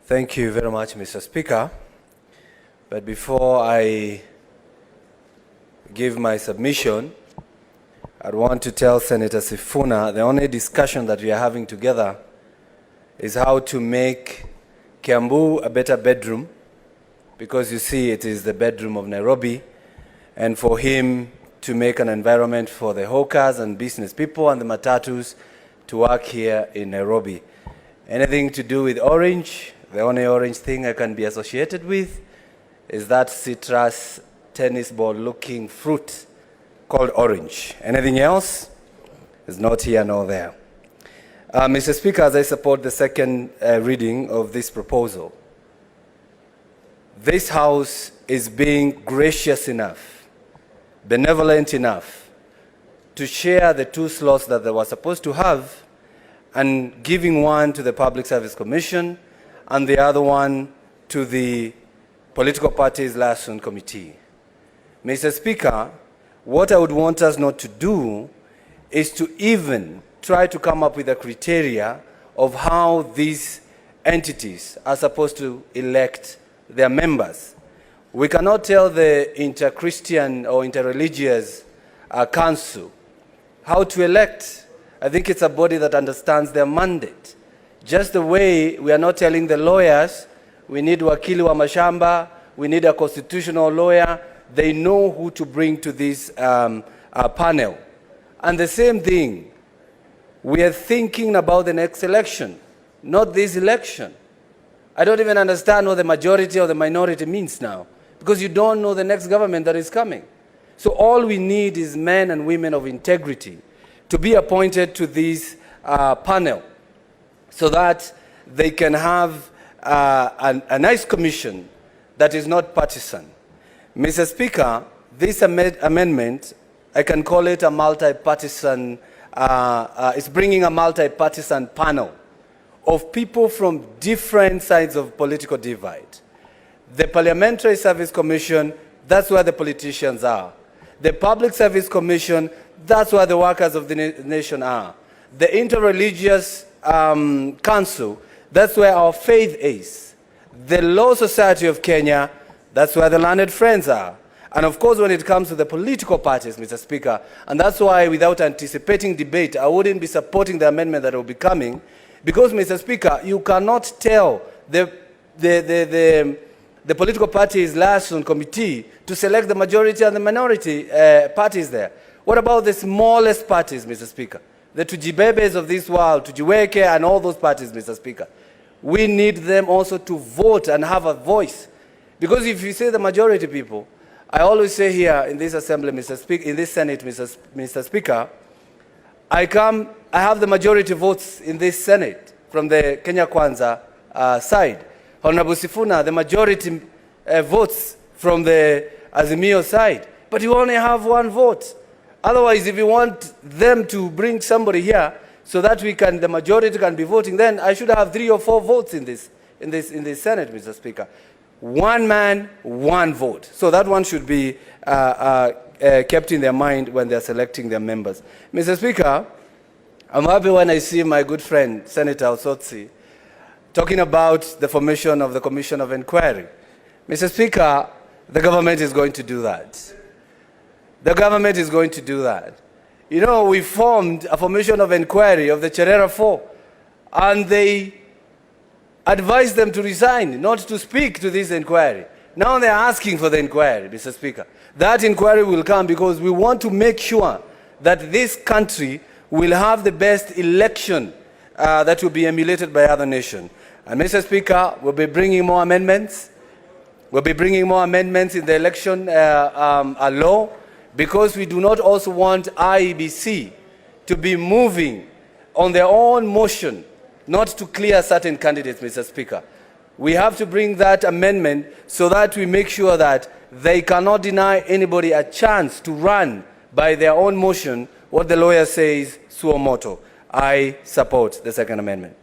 Thank you very much, Mr. Speaker. But before I give my submission, I'd want to tell Senator Sifuna the only discussion that we are having together is how to make Kiambu a better bedroom, because you see it is the bedroom of Nairobi, and for him to make an environment for the hawkers and business people and the matatus to work here in Nairobi. Anything to do with orange, the only orange thing I can be associated with is that citrus tennis ball looking fruit called orange. Anything else is not here nor there. Mr. Speaker, as I support the second reading of this proposal, this House is being gracious enough, benevolent enough to share the two slots that they were supposed to have, and giving one to the Public Service Commission and the other one to the Political Parties Liaison Committee. Mr. Speaker, what I would want us not to do is to even try to come up with a criteria of how these entities are supposed to elect their members. We cannot tell the inter-Christian or inter-religious council how to elect. I think it's a body that understands their mandate. Just the way we are not telling the lawyers, we need wakili wa mashamba, we need a constitutional lawyer, they know who to bring to this panel. And the same thing, we are thinking about the next election, not this election. I don't even understand what the majority or the minority means now, because you don't know the next government that is coming. So all we need is men and women of integrity to be appointed to this panel, so that they can have a nice commission that is not partisan. Mr. Speaker, this amendment, I can call it a multi-partisan, it's bringing a multi-partisan panel of people from different sides of political divide. The Parliamentary Service Commission, that's where the politicians are. The Public Service Commission, that's where the workers of the nation are. The Interreligious Council, that's where our faith is. The Law Society of Kenya, that's where the learned friends are. And of course, when it comes to the political parties, Mr. Speaker, and that's why without anticipating debate, I wouldn't be supporting the amendment that will be coming, because, Mr. Speaker, you cannot tell the political parties liaison committee to select the majority and the minority parties there. What about the smallest parties, Mr. Speaker? The Tujibebes of this world, Tujiweke and all those parties, Mr. Speaker. We need them also to vote and have a voice. Because if you say the majority people, I always say here in this assembly, Mr. Speaker, in this Senate, Mr. Speaker, I have the majority votes in this Senate from the Kenya Kwanza side. Honorable Sifuna, the majority votes from the Azimio side. But you only have one vote. Otherwise, if you want them to bring somebody here so that the majority can be voting, then I should have 3 or 4 votes in this Senate, Mr. Speaker. One man, one vote. So that one should be kept in their mind when they're selecting their members. Mr. Speaker, I'm happy when I see my good friend, Senator Osotsi, talking about the formation of the Commission of Inquiry. Mr. Speaker, the government is going to do that. The government is going to do that. You know, we formed a formation of inquiry of the Cherera 4, and they advised them to resign, not to speak to this inquiry. Now they're asking for the inquiry, Mr. Speaker. That inquiry will come because we want to make sure that this country will have the best election that will be emulated by other nations. And Mr. Speaker, we'll be bringing more amendments. We'll be bringing more amendments in the election law, because we do not also want IEBC to be moving on their own motion, not to clear certain candidates, Mr. Speaker. We have to bring that amendment so that we make sure that they cannot deny anybody a chance to run by their own motion what the lawyer says suo moto. I support the second amendment.